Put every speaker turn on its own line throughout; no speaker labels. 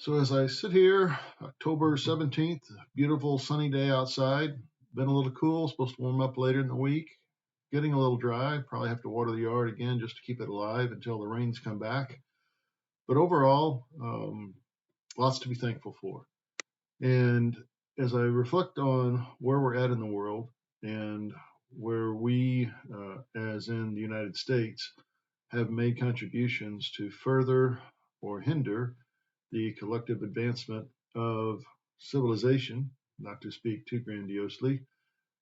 So as I sit here, October 17th, beautiful sunny day outside, been a little cool, supposed to warm up later in the week, getting a little dry, probably have to water the yard again just to keep it alive until the rains come back. But overall, lots to be thankful for. And as I reflect on where we're at in the world and where we, as in the United States, have made contributions to further or hinder the collective advancement of civilization, not to speak too grandiosely,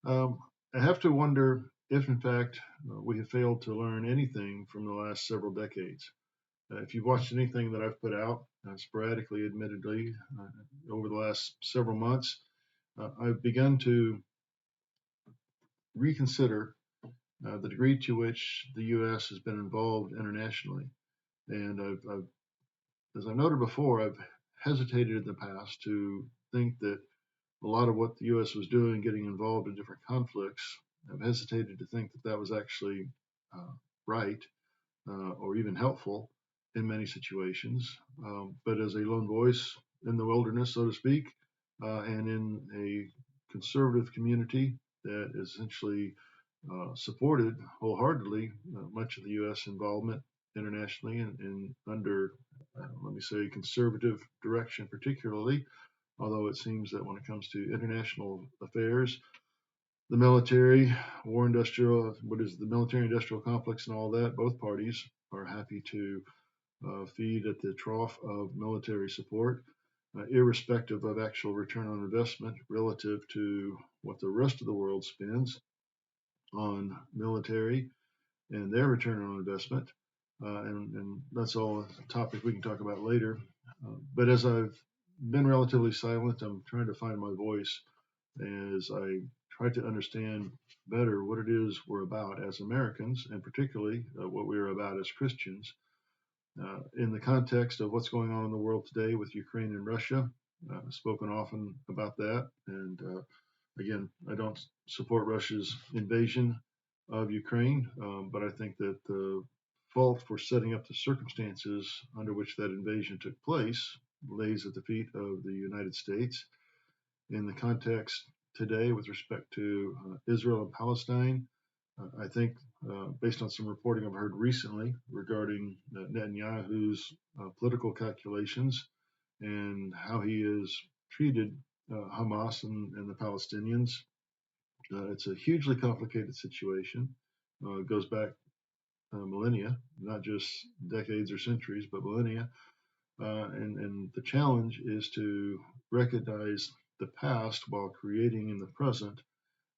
um, I have to wonder if, in fact, we have failed to learn anything from the last several decades. If you've watched anything that I've put out, sporadically, admittedly, over the last several months, I've begun to reconsider the degree to which the U.S. has been involved internationally. And as I noted before, I've hesitated in the past to think that a lot of what the U.S. was doing, getting involved in different conflicts, I've hesitated to think that that was actually right or even helpful in many situations. But as a lone voice in the wilderness, so to speak, and in a conservative community that essentially supported wholeheartedly much of the U.S. involvement internationally and under, let me say, conservative direction, particularly. Although it seems that when it comes to international affairs, the military, war industrial, what is the military industrial complex and all that, both parties are happy to feed at the trough of military support, irrespective of actual return on investment relative to what the rest of the world spends on military and their return on investment. And that's all a topic we can talk about later. But as I've been relatively silent, I'm trying to find my voice as I try to understand better what it is we're about as Americans, and particularly what we're about as Christians, in the context of what's going on in the world today with Ukraine and Russia. I've spoken often about that, and again, I don't support Russia's invasion of Ukraine, but I think that the fault for setting up the circumstances under which that invasion took place lays at the feet of the United States. In the context today with respect to Israel and Palestine, I think, based on some reporting I've heard recently regarding Netanyahu's political calculations and how he has treated Hamas and the Palestinians, it's a hugely complicated situation. It goes back millennia, not just decades or centuries, but millennia. And the challenge is to recognize the past while creating in the present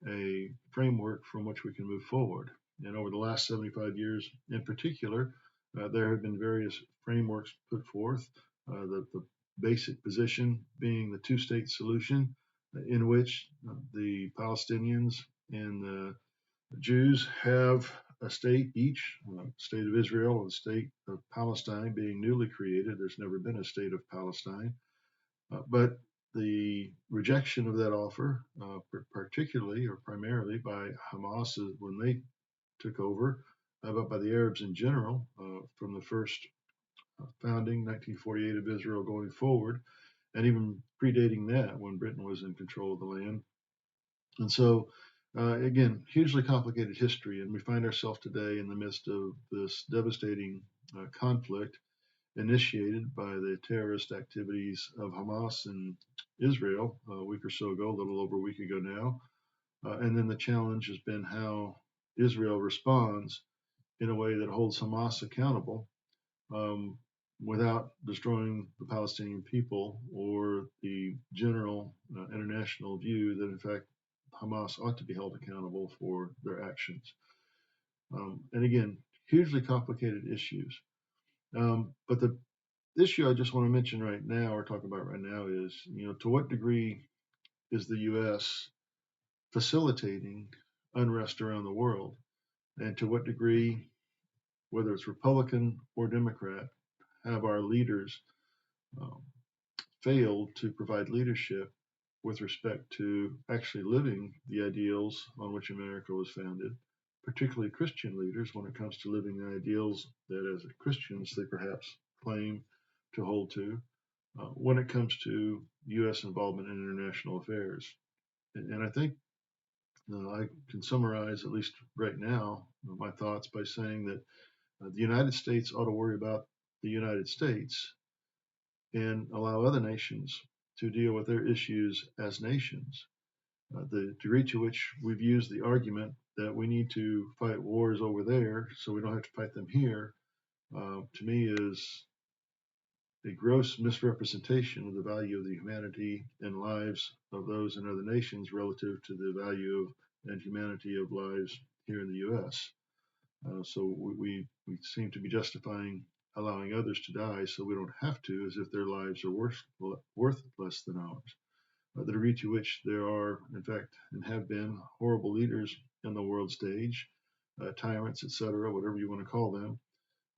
a framework from which we can move forward. And over the last 75 years in particular, there have been various frameworks put forth. The basic position being the two-state solution, in which the Palestinians and the Jews have a state each, state of Israel and the state of Palestine being newly created. There's never been a state of Palestine. But the rejection of that offer, particularly or primarily by Hamas when they took over, but by the Arabs in general, from the first founding, 1948, of Israel going forward, and even predating that when Britain was in control of the land. And so, again, hugely complicated history, and we find ourselves today in the midst of this devastating conflict initiated by the terrorist activities of Hamas in Israel a week or so ago, a little over a week ago now. And then the challenge has been how Israel responds in a way that holds Hamas accountable um, without destroying the Palestinian people or the general international view that, in fact, Hamas ought to be held accountable for their actions. And again, hugely complicated issues. But the issue I just want to mention right now or talk about right now is, to what degree is the U.S. facilitating unrest around the world? And to what degree, whether it's Republican or Democrat, have our leaders um, failed to provide leadership with respect to actually living the ideals on which America was founded, particularly Christian leaders when it comes to living the ideals that as Christians they perhaps claim to hold to. when it comes to U.S. involvement in international affairs. And I think I can summarize, at least right now, my thoughts by saying that the United States ought to worry about the United States and allow other nations to deal with their issues as nations. The degree to which we've used the argument that we need to fight wars over there so we don't have to fight them here, to me is a gross misrepresentation of the value of the humanity and lives of those in other nations relative to the value of and humanity of lives here in the U.S. So we seem to be justifying allowing others to die so we don't have to, as if their lives are worth less than ours. The degree to which there are, in fact, and have been horrible leaders in the world stage, tyrants, etc., whatever you want to call them,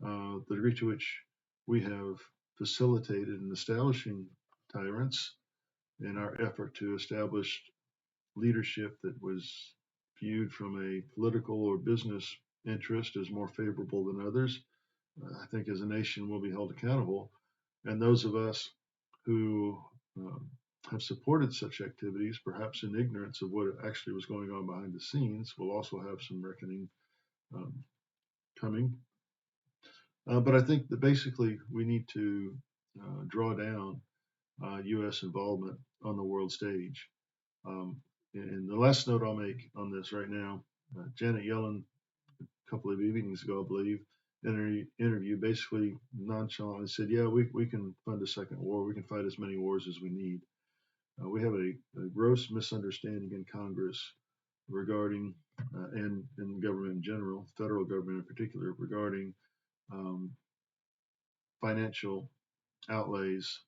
the degree to which we have facilitated in establishing tyrants in our effort to establish leadership that was viewed from a political or business interest as more favorable than others, I think as a nation will be held accountable. And those of us who um, have supported such activities, perhaps in ignorance of what actually was going on behind the scenes, will also have some reckoning um, coming. But I think that basically we need to draw down U.S. involvement on the world stage. Um, and the last note I'll make on this right now, Janet Yellen, a couple of evenings ago, I believe, in an interview, basically nonchalantly said, "Yeah, we can fund a second war. We can fight as many wars as we need." We have a gross misunderstanding in Congress regarding, and in government in general, federal government in particular, regarding um, financial outlays.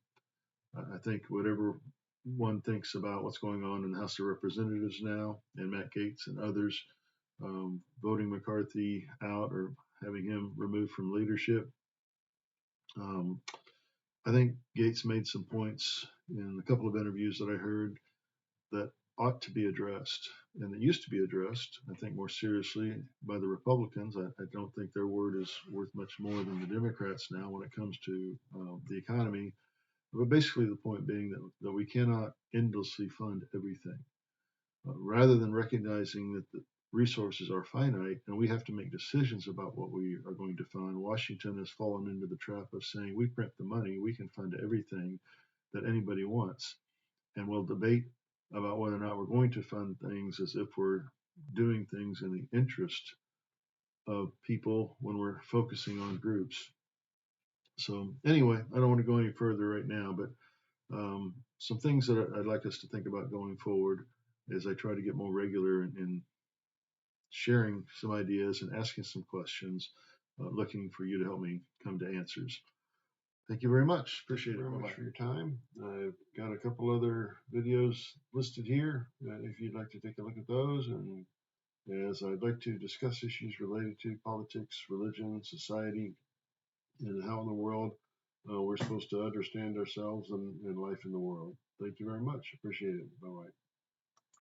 I think whatever one thinks about what's going on in the House of Representatives now, and Matt Gaetz and others voting McCarthy out or having him removed from leadership. Um, I think Gaetz made some points in a couple of interviews that I heard that ought to be addressed and that used to be addressed, I think, more seriously by the Republicans. I don't think their word is worth much more than the Democrats now when it comes to the economy. But basically, the point being that we cannot endlessly fund everything. Rather than recognizing that the resources are finite and we have to make decisions about what we are going to fund, Washington has fallen into the trap of saying we print the money, we can fund everything that anybody wants. And we'll debate about whether or not we're going to fund things as if we're doing things in the interest of people when we're focusing on groups. So, anyway, I don't want to go any further right now, but some things that I'd like us to think about going forward as I try to get more regular in sharing some ideas and asking some questions, looking for you to help me come to answers. Thank you very much. Appreciate it very much for your time. I've got a couple other videos listed here if you'd like to take a look at those. And as I'd like to discuss issues related to politics, religion, society, and how in the world we're supposed to understand ourselves and life in the world. Thank you very much. Appreciate it. Bye bye.